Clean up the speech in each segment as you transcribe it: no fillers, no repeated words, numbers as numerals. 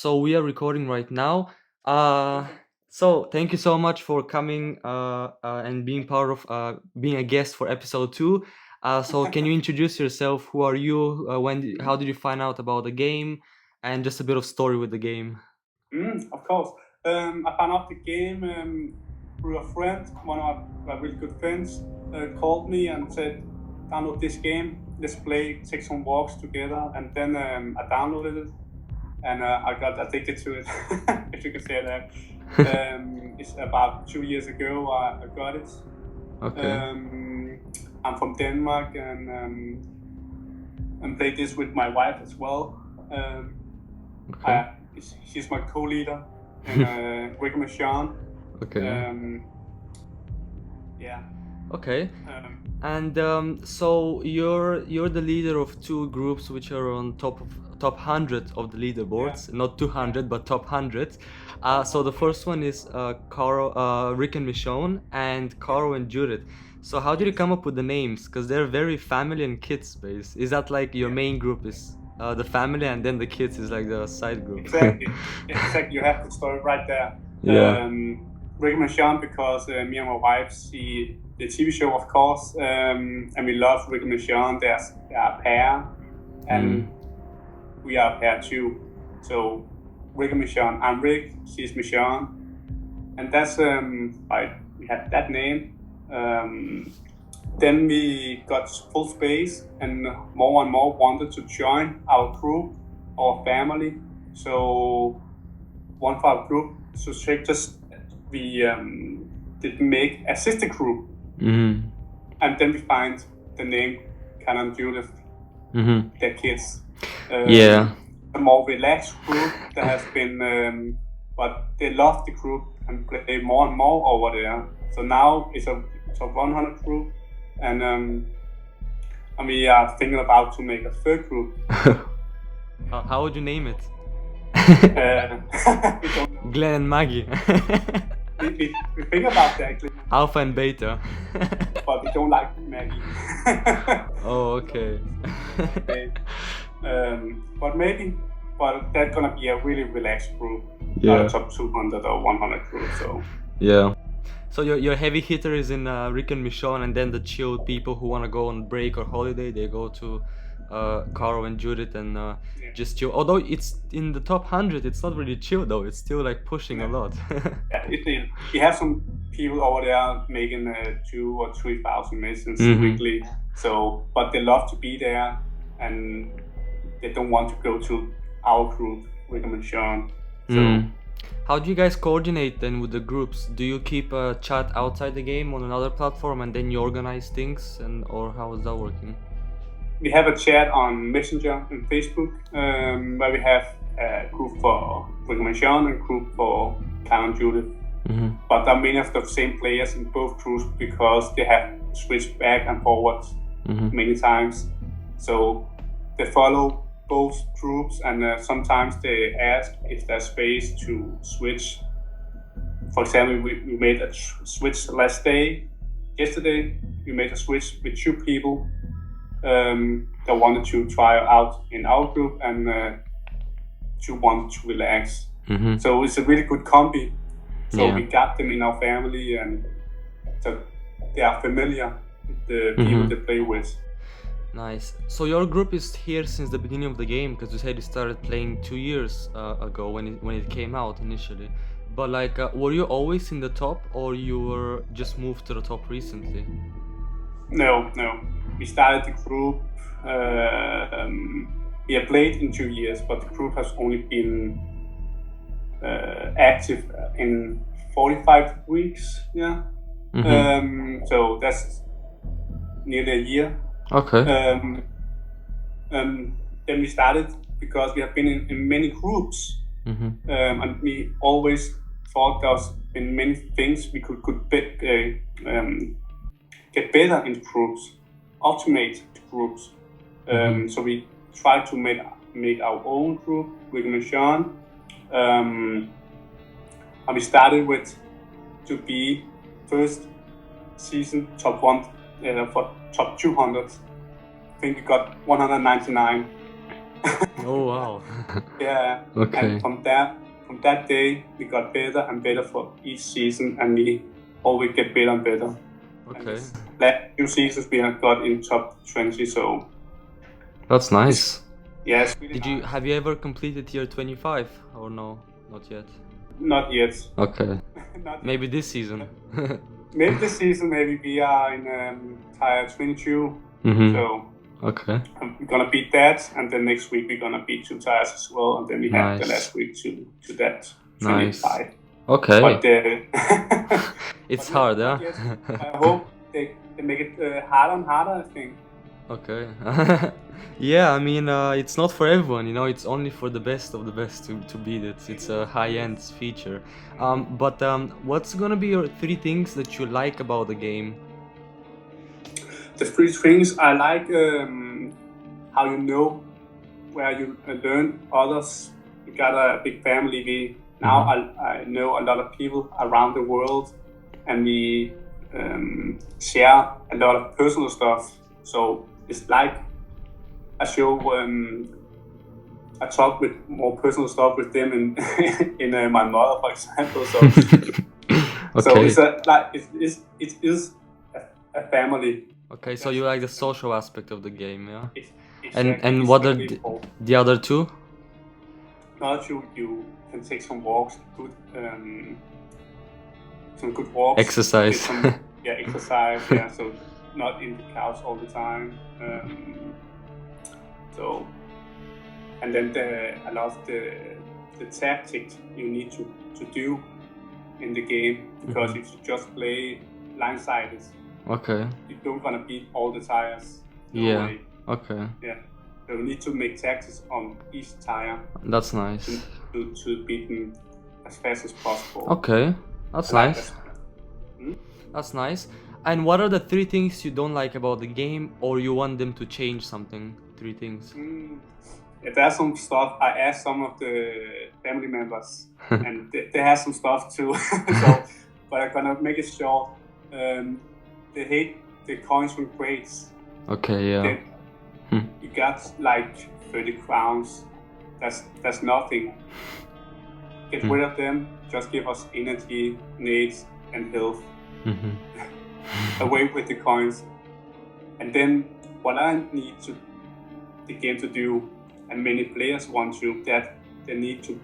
So we are recording right now. So thank you so much for coming and being part of being a guest for episode 2. So can you introduce yourself? Who are you? How did you find out about the game? And just a bit of story with the game. Of course. I found out the game through a friend. One of my really good friends called me and said, download this game. Let's play, take some walks together. And then I downloaded it. And I got addicted to it, if you could say that. It's about 2 years ago I got it. Okay. I'm from Denmark and played this with my wife as well. Okay. She's my co-leader and Rick&Michonne. Okay. Yeah. Okay. And so you're the leader of two groups which are on top 100 of the leaderboards, Yeah. not 200 but top 100. So the first one is Rick&Michonne and Carl&Judith. So how did you come up with the names? Because they're very family and kids based. Is that like your main group is the family and then the kids is like the side group? Exactly. You have the story right there. Yeah. Rick&Michonne because me and my wife see the TV show, of course, and we love Rick&Michonne. They are a pair, and we are a pair too. So Rick&Michonne, I'm Rick, she's Michonne, and that's why we had that name. Then we got full space, and more wanted to join our group, our family. So one of our group, so we did make a sister group. And then we find the name Carl&Judith, their kids. Yeah. A more relaxed group that has been, but they love the group and play more and more over there. So now it's a top 100 group, and we are thinking about to make a third group. How would you name it? We don't know. Glenn and Maggie. We think about that, Alpha and Beta. but we don't like Maggie. Oh, okay. But that's gonna be a really relaxed group. Yeah. Not a top 200 or 100 group. So yeah. So your heavy hitter is in Rick&Michonne, and then the chilled people who want to go on break or holiday, they go to Carl&Judith and just chill. Although it's in the top 100, it's not really chill though. It's still like pushing a lot. Yeah, you have some people over there making 2,000 or 3,000 missions weekly. So, but they love to be there, and they don't want to go to our group, Rick&Michonne. So. How do you guys coordinate then with the groups? Do you keep a chat outside the game on another platform and then you organize things, or how is that working? We have a chat on Messenger and Facebook, where we have a group for Rick&Michonne and a group for Carl&Judith. But there are many of the same players in both groups because they have switched back and forwards many times. So they follow both groups, and sometimes they ask if there's space to switch. For example, we made a switch yesterday we made a switch with 2 people that wanted to try out in our group and to want to relax. So it's a really good combi. So we got them in our family, and so they are familiar with the people they play with. Nice. So your group is here since the beginning of the game, because you said you started playing 2 years ago when it came out initially. But like, were you always in the top, or you were just moved to the top recently? No. We started the group. We have played in 2 years, but the group has only been active in 45 weeks. Yeah. So that's nearly a year. Okay. Then we started because we have been in many groups, and we always thought there's been many things we could get better in the groups, automate the groups. So we tried to make our own group, Rick&Michonne, and we started with to be first season top 1 for top 200. I think we got 199 Oh wow. Yeah. Okay. And from that day, we got better and better for each season, and we always get better and better. Okay. And last few seasons we have got in top 20, so that's nice. Yeah, it's really Did nice. you have you ever completed tier 25 or no? Not yet. Not yet. Okay. Not Maybe yet. this season. Maybe this season, maybe we are in tier 22. Mhm. So Okay. we're gonna beat that, and then next week we're gonna beat 2 tires as well, and then we have the Nice. last week to that Nice. 25. Okay. But It's but hard, not yeah. yet. I hope they make it harder and harder, I think. Okay. Yeah, I mean, it's not for everyone, you know. It's only for the best of the best to beat it. It's a high-end feature. But what's gonna be your 3 things that you like about the game? The 3 things I like, how you know where you learn others. You got a big family. Now I know a lot of people around the world, and we share a lot of personal stuff. So it's like a show. I talk with more personal stuff with them in my mother, for example. So Okay. so it's it is a family. Okay, so you like the social aspect of the game, yeah? Exactly. And It's what are really important. the other 2? Not you can take some walks, some good walks. Exercise. Exercise. Yeah, so not in the couch all the time. So, and then I love the tactics you need to do in the game, because if you just play blindsided, Okay. you don't gonna beat all the tires. No Yeah. way. Okay. Yeah. So you need to make tactics on each tire That's nice. to beat them as fast as possible. Okay. That's I like nice. that. That's nice. And what are the 3 things you don't like about the game, or you want them to change something? 3 things. Yeah, there's some stuff. I asked some of the family members, and they have some stuff too. So, but I'm gonna make it short. They hate the coins from crates. Okay, yeah. You got like 30 crowns. That's nothing. Get rid of them. Just give us energy, needs, and health. Away with the coins. And then what I need the game to do, and many players want to, that there need to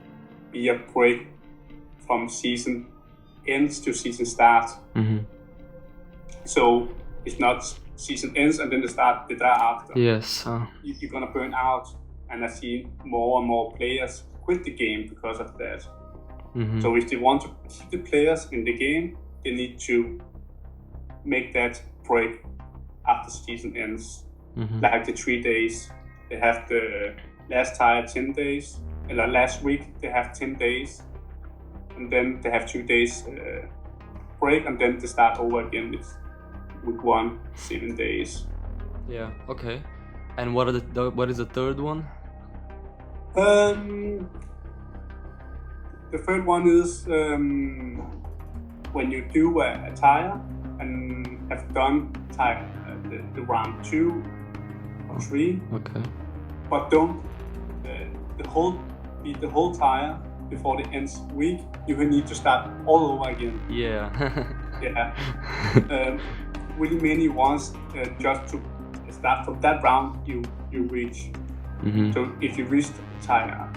be a break from season ends to season start. So it's not season ends and then they start the day after. Yes. You're gonna burn out, and I see more and more players quit the game because of that. So if they want to keep the players in the game, they need to make that break after season ends. Like the 3 days, they have the last tire 10 days, and last week they have 10 days, and then they have 2 days break, and then they start over again with week 1, 7 days. Yeah. Okay. And what are what is the 3rd one? The third one is when you do a tire and have done the round 2 or 3. Okay. But don't beat the whole tire before the ends week. You will need to start all over again. Yeah. Yeah. Really many ones just to start from that round you reach. So if you reach tire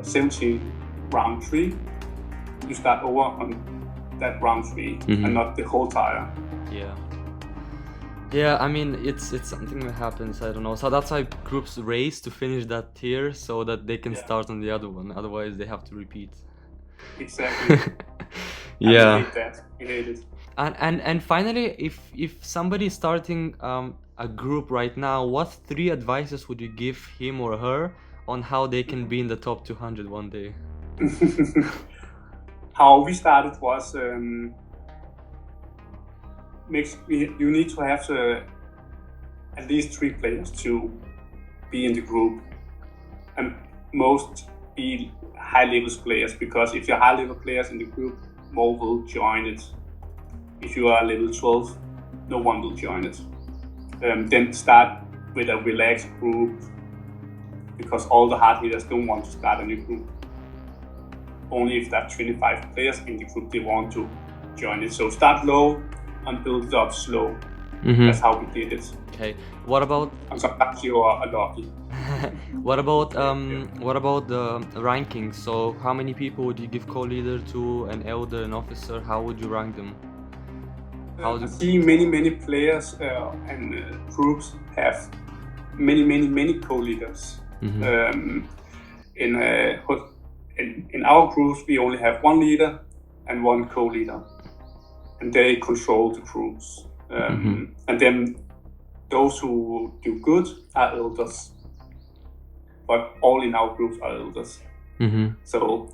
17 round 3, you start over on that round 3 and not the whole tire. Yeah. Yeah, I mean, it's something that happens, I don't know. So that's why groups race to finish that tier so that they can start on the other one. Otherwise, they have to repeat. Exactly. Yeah. I hate that. I hate it. And finally, if somebody is starting a group right now, what 3 advices would you give him or her on how they can be in the top 200 one day? How we started was you need to have at least 3 players to be in the group, and most be high level players, because if you're high level players in the group, more will join it. If you are level 12, no one will join it. Then start with a relaxed group, because all the hard hitters don't want to start a new group. Only if there are 25 players in the group, they want to join it. So start low and build it up slow. That's how we did it. Okay. What about? And sometimes you are lucky. What about the rankings? So how many people would you give co-leader to, an elder, an officer? How would you rank them? I see many players and groups have many co-leaders. In our groups, we only have one leader and one co-leader, and they control the groups. And then those who do good are elders, but all in our groups are elders. So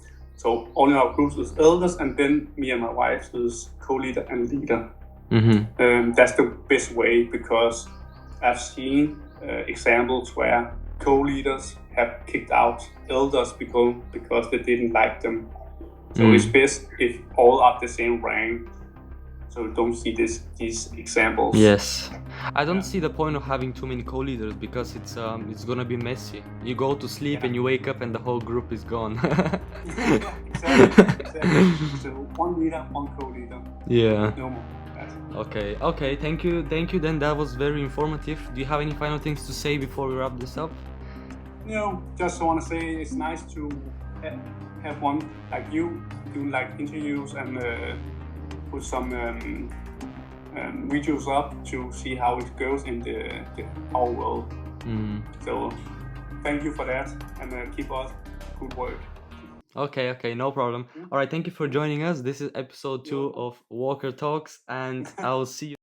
all in our groups is elders, and then me and my wife is co-leader and leader. That's the best way, because I've seen examples where co-leaders have kicked out elders because they didn't like them. So it's best if all are the same rank, so don't see these examples. Yes, I don't see the point of having too many co-leaders, because it's gonna be messy. You go to sleep and you wake up and the whole group is gone. Exactly. So one leader, one co-leader. Yeah. No more. Okay, thank you. Then that was very informative. Do you have any final things to say before we wrap this up? No, just want to say it's nice to have one like you do like interviews and put some videos up to see how it goes in our world. So thank you for that, and keep up good work. Okay, no problem. All right, thank you for joining us. This is episode 2 of Walker Talks, and I will see you